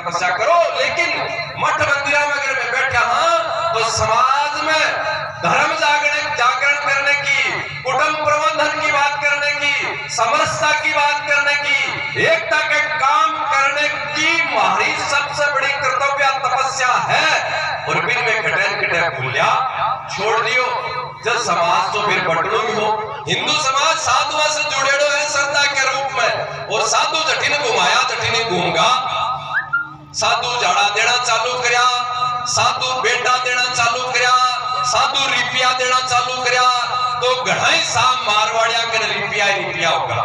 तपस्या करो, लेकिन मठ मंदिर में अगर मैं बैठा हाँ तो समाज में धर्म जागरण करने की, कुटुंब प्रबंधन की बात करने की, समरसता की बात करने की, एकता के काम करने की हमारी सबसे बड़ी कर्तव्य तपस्या है। और बिन में कटे भूलिया छोड़ दियो जब समाज तो फिर बटड़ो ही हो। हिंदू समाज साधुओं से जुड़ेड़ो है श्रद्धा के रूप में, और साधु जठिन घुमाया जठिन घूमगा। साधु झाड़ा देना चालू करया, साधु बेटा देना चालू करया, साधु रिपिया देना चालू करया, तो घणाई साम मारवाड़िया के रिपिया होगा।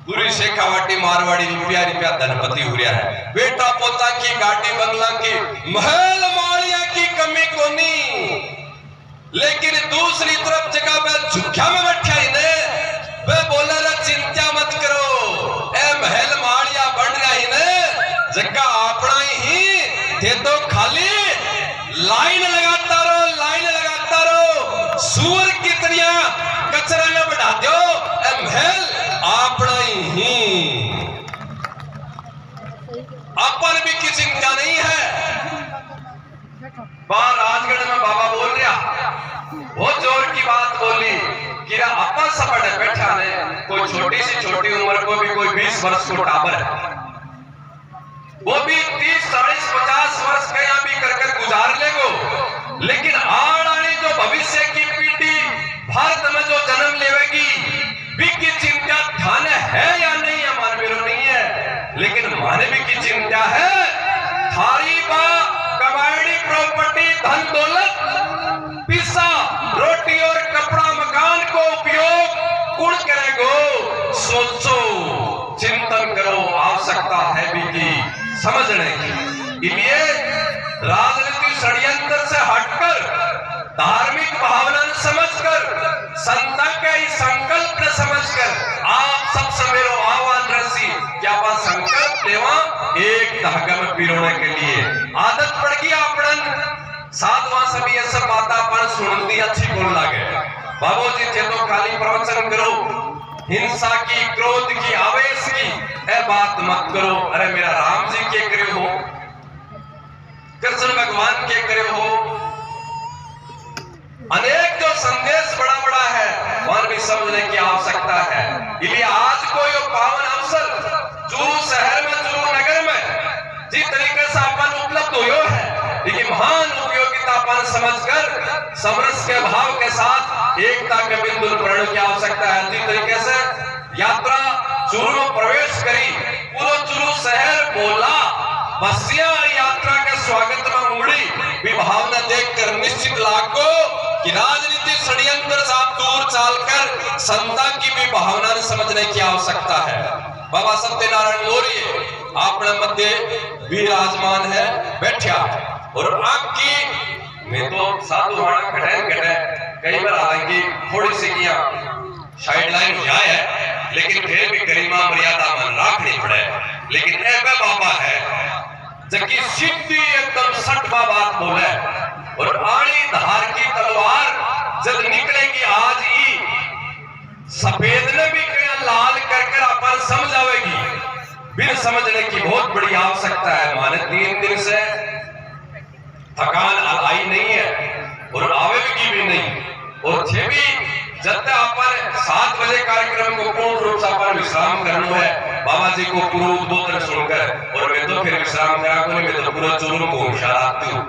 पूरी शेखावाटी मारवाड़ी रिपिया धनपति हो रहा है। बेटा पोता की गाड़ी बंगला की महल मालिया की कमी कोनी, लेकिन दूसरी तरफ जगह पे झुक्या में बैठा ही ने वे बोले रे चिंता मत करो, ए महल मालिया बन रहा ही ने जगह अपना ही थे तो खाली लाइन लगाता रहो, लाइन लगाता रहो। सूअर की तरह कचरा में बढ़ा दो, ए महल अपना ही। अपन भी की चिंता नहीं है। बाहर राजगढ़ में बाबा बोल रहा, बहुत जोर की बात बोली कि अपन सब बैठा ने, कोई छोटी उम्र को भी कोई 20 वर्ष को टाबर है, वो भी 30, 40, 50 वर्ष का यहाँ भी कर गुजार लेगो, लेकिन आने जो भविष्य की पीढ़ी भारत में जो जन्म लेवेगी भी की चिंता ध्यान है या नहीं, हमारे मेरे नहीं है, लेकिन माने भी की चिंता है। थारी बा कमाई प्रॉपर्टी धन दौलत पिसा रोटी और कपड़ा मकान को उपयोग कौन करेगो, सोचो चिंतन करो, आवश्यकता है भी की समझने की। इसलिए राजनीतिक षड्यंत्र से हटकर धार्मिक भावना समझकर, संता के संकल्प ने समझकर आप सबसे मेरो आह्वान रसी क्या बात संकल्प लेवा एक धागा में पिरोने के लिए। आदत पड़ गई आपन साधवा सभी ये सब बातें अपन सुनती अच्छी बोल लागे। बाबू जी थे तो खाली प्रवचन करो, हिंसा की, क्रोध की, आवेश की ए बात मत करो। अरे मेरा राम जी के करे हो, कृष्ण भगवान के करे हो, अनेक जो संदेश बड़ा बड़ा है वहां भी समझने की आवश्यकता है। इसलिए आज को यो पावन अवसर चूरू शहर में, चूरू नगर में जिस तरीके से अपन उपलब्ध हुए है, लेकिन महान उपयोगिता अपन समझकर समरस के भाव के साथ एकता के बिंदु प्रण की आवश्यकता है। जिस तरीके से यात्रा चूरू में प्रवेश करी, पूरा चूरू शहर बोला, बसिया यात्रा के स्वागत में उमड़ी, विभावना देखकर निश्चित लागो कि राजनीतिक षड्यंत्र से आप दूर चलकर संता की भी भावना समझने की आवश्यकता है। बाबा सत्यनारायण गौरी अपने मध्य विराजमान है, बैठा और आपकी मैं तो साधु वाणा घटे कई बार आएंगी थोड़ी सी किया साइड लाइन हो जाए है, लेकिन फिर भी गरिमा मर्यादा मन रखनी पड़े। लेकिन ऐसे बाबा है जबकि सीधी एकदम सटवा बात बोले, और आड़ी धार की तलवार जब निकलेगी आज ही सफेद ने भी कहीं लाल कर अपन समझावेगी। बिन समझने की बहुत बड़ी आवश्यकता है। माने 3 दिन से थकान आई नहीं है और आवेगी भी नहीं, और थे भी जब तक अपन 7 बजे कार्यक्रम को पूर्ण रूप से अपन विश्राम करना है, बाबा जी को पूरा उद्बोधन सुनकर, और मैं तो फिर विश्राम करा को नहीं, मैं तो पूरा चूरू को इशाराती हूँ।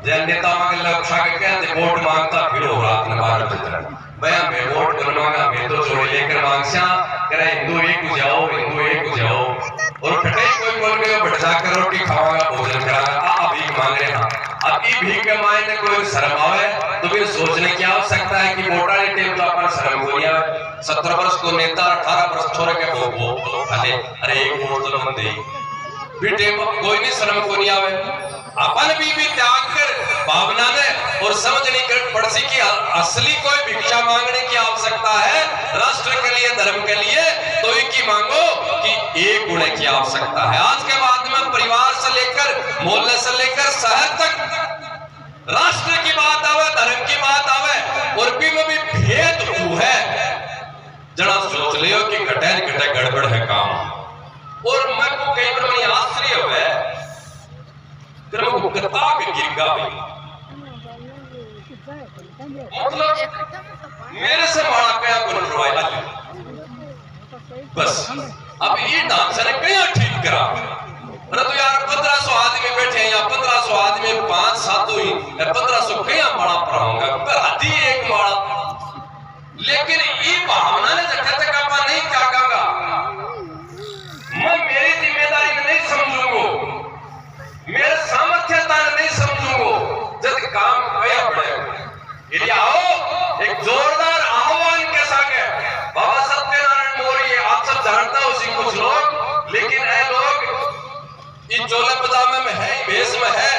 जब नेता मांग लक्षा कहते वोट मांगता फिर हो रात में 12 बजे तक भैया मैं वोट करवाऊंगा, मैं तो छोड़ लेकर मांगसा करे हिंदू एक जाओ, हिंदू एक जाओ, और फटे कोई बोल के बैठ जाकर रोटी खावागा, भोजन करागा, भीख मांग रहे हैं। अब ये भीख के मायने कोई शर्म आवे तो फिर सोचने की आवश्यकता है कि वोटा ने टेम तो अपन शर्म हो गया। 17 वर्ष को नेता 18 वर्ष छोड़ के वो अरे एक वोट तो मन दे बेटे कोई नहीं शर्म को नहीं आवे। अपन भी त्याग कर भावना ने और समझने कर पड़सी की असली कोई भिक्षा मांगने की आवश्यकता है राष्ट्र के लिए, धर्म के लिए, तो इनकी मांगो कि एक गुणे की आवश्यकता है। आज के बाद में परिवार से लेकर मोहल्ले से लेकर शहर तक राष्ट्र की बात आवे, धर्म की बात आवे, और भी में भी भेद है। जरा सोच लियो कि घटे घटे गड़बड़ है काम। और मैं को कई बार आश्चर्य हुआ ठीका भाई, मतलब मेरे से माड़ा कया को नटवाया बस। अब ये डांस ने कया ठीक करा। अरे तो यार 1500 आदमी बैठे हैं या 1500 आदमी 5-7 ही 1500 कया माड़ा पढ़ाऊंगा पर आधी एक माड़ा, लेकिन ये भावना ने जब तक आप नहीं क्या कहूंगा मैं मेरी जिम्मेदारी नहीं समझूंगा, मेरे सामर्थ्यता नहीं समझूंगा जब काम कया पड़ेगा। यदि आओ एक जोरदार आह्वान के साथ बाबा सत्यनारायण मौर्य, आप सब जानता हो उसी कुछ लोग, लेकिन ये लोग इन चोले पजामे में है, भेष में है,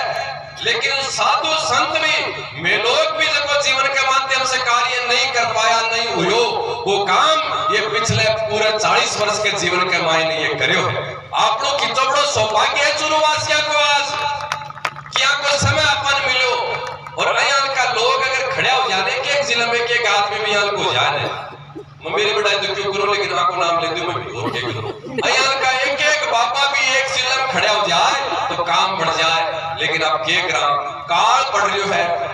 लेकिन साधु संत भी मैं लोग भी जब जीवन के माध्यम से कार्य नहीं कर पाया, नहीं हुयो वो काम ये पिछले पूरे 40 वर्ष के जीवन के मायने ये करियो है। आप लोग की तो बड़ो सौभाग्य है चुनुवासिया को आज क्या को समय अपन मिलो और अयाल का लोग अगर खड़े हो जाने के एक जिले में के एक आदमी भी यहाँ को जाने मेरे बेटा तो क्यों करो, लेकिन आपको नाम ले दूं मैं और क्या करूं। अयाल का एक एक बाबा भी एक जिले में खड़े हो जाए तो काम बढ़ जाए, लेकिन आप क्या करा काल पड़ रही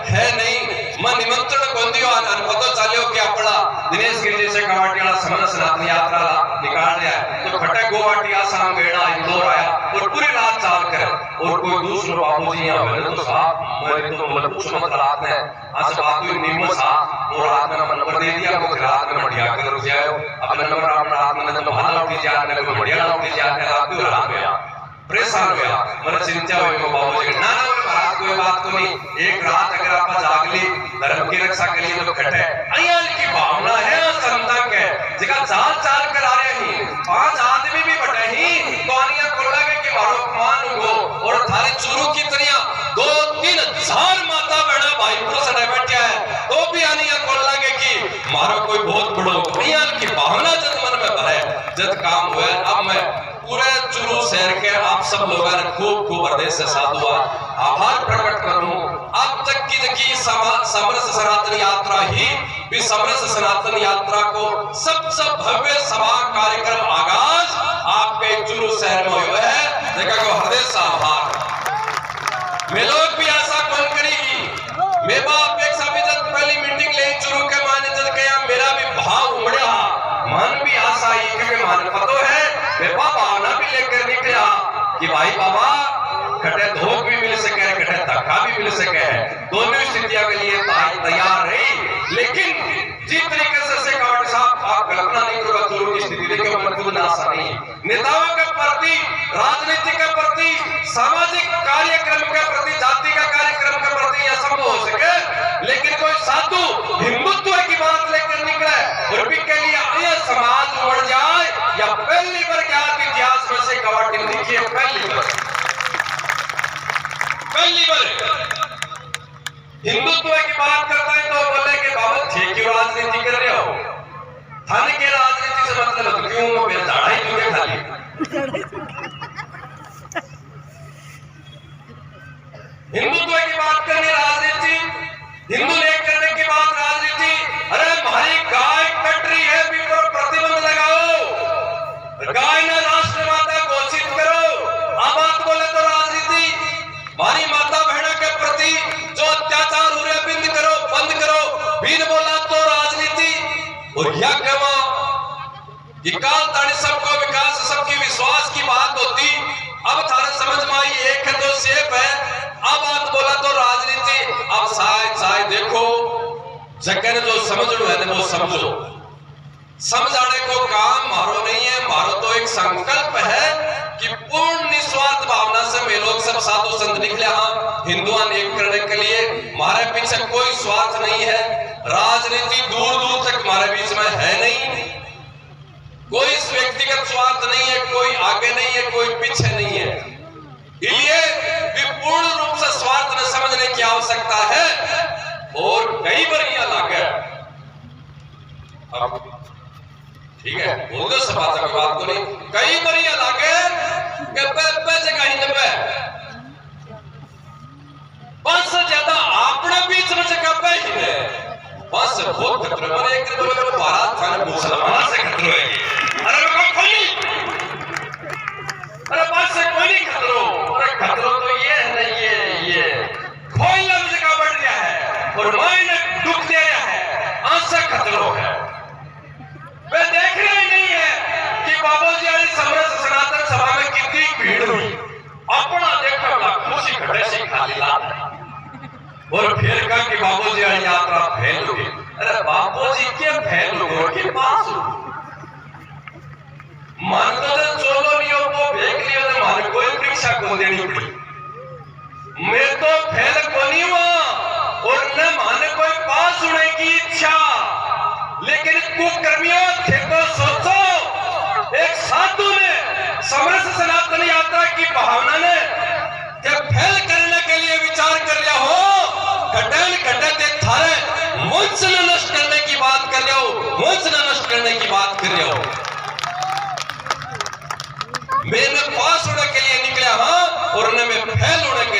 है नहीं मन निमंत्रण को दियो आन पता चलियो कि अपना दिनेश गिरी जैसे कवाटी वाला समन सनातन यात्रा निकाल रहा है तो खटे गोवाटी आसाम गेड़ा इंदौर आया और पूरी रात चाल कर और कोई दूसरे बाबू जी यहाँ मैंने तो साहब मैं तो मतलब कुछ मत रात में आज बात हुई निम्न सा और रात में नंबर दे दिया वो रात में बढ़िया कर रुक जाए अब नंबर अपना रात में तो भाला उठी जाए ना कोई बढ़िया उठी जाए रात को रात गया परेशान हो गया मन चिंता हुई को बाबू जी ना ना बात कोई बात को नहीं एक रात अगर आप जाग ली धर्म की रक्षा के लिए तो खटे अयाल की भावना है संता के जगह चाल चाल कर आ रहे ही 5 आदमी भी बटे ही पानिया को लगे कि मारो मान हो और थारी चुरू की तरह 2-3 हजार माता बहना भाई पुरुष ने बैठे हैं तो भी आनिया को लगे कि मारो कोई बहुत बड़ो अयाल की भावना जब मन में भरे जब काम हुए। अब मैं पूरे चुरू शहर के आप सब लोगों ने खूब हृदय से साधुवाद आभार प्रकट करूं। अब तक की समरस सनातन यात्रा ही भी समरस सनातन यात्रा को सबसे भव्य सभा कार्यक्रम आगाज आपके चुरू शहर में हुआ है, जगह को हृदय से आभार। मैं लोग भी आशा कौन करेगी मैं बाप एक सभी जब पहली मीटिंग ले चुरू के माने जब गया मेरा भी भाव उमड़ा मन भी आशा ही कि मान पतो है बेपा भावना भी लेकर निकला कि भाई बाबा कटे धोख भी मिल सके कटे धक्का भी मिल सके दोनों स्थितियों के लिए तैयार रही। लेकिन जिस तरीके से कावड़ साहब आप कल्पना नहीं करोगे चुरू की स्थिति देखिए मन को आशा नहीं नेताओं के प्रति राजनीति के प्रति सामाजिक कार्यक्रम के प्रति जाति का कार्यक्रम के प्रति यह संभव हो सके, लेकिन कोई साधु हिंदुत्व की बात लेकर निकले और भी के लिए यह समाज उड़ जाए या पहली बार क्या इतिहास में से कवाटी लिखी है पहली बार हिंदुत्व की बात करता है तो बोले कि बाबा ठीक क्यों राजनीति कर रहे हो थाने के राजनीति से मतलब तो क्यों मैं झाड़ा ही क्यों खाली हिंदुत्व की बात करनी राजनीति हिंदू लेख करने की बात राजनीति। अरे हमारी गाय कट रही है भी पर प्रतिबंध लगाओ गाय ने राष्ट्र माता घोषित करो अब बात बोले तो राजनीति हमारी माता बहनों के प्रति जो अत्याचार हो रहे बंद करो बिन बोला तो राजनीति। और यह कहवा कि काल ताड़ी सबको विकास सबकी विश्वास की बात होती अब थाने समझ में आई एक है तो सेफ है अब बात बोला तो राजनीति। अब शायद देखो जगह जो समझ लो है वो समझो समझाने को काम मारो नहीं है मारो तो एक संकल्प है कि पूर्ण निस्वार्थ भावना से मैं लोग सब साधु संत निकले हाँ हिंदुआन एक करने के लिए हमारे पीछे कोई स्वार्थ नहीं है राजनीति दूर दूर तक हमारे बीच में है नहीं कोई व्यक्तिगत स्वार्थ नहीं है कोई आगे नहीं है कोई पीछे नहीं है इसलिए पूर्ण रूप से स्वार्थ न समझने की आवश्यकता है। और कई बार यह लागे अब ठीक है बोल दो सभा की बात को नहीं कई बार यह लागे कि पैसे का ही नब्बे बस ज्यादा अपने बीच में जगह पे ही है बस बहुत खतरे में एक दिन बोले भारत खाने मुसलमान से खतरे है अरे मैं खोली अरे बस से कोई नहीं खतरो अरे खतरो तो ये है नहीं ये और फिर कहा कि बाबूजी यात्रा फेल हो गई। अरे बाबूजी के फेल हो के पास हो मान तो चलो लियो वो भेज लियो तो मान कोई परीक्षा को देनी पड़ी। मैं तो फेल को नहीं हुआ और न मान कोई पास होने की इच्छा, लेकिन कुकर्मियों थे तो सोचो एक साधु ने समरस सनातन यात्रा की भावना ने जब फेल करने के लिए विचार कर लिया हो घटे थारे मुझ न नष्ट करने की बात कर रहे हो, मुझ न नष्ट करने की बात कर रहे हो। मैंने पास होने के लिए निकला हाँ और न मैं फेल होने के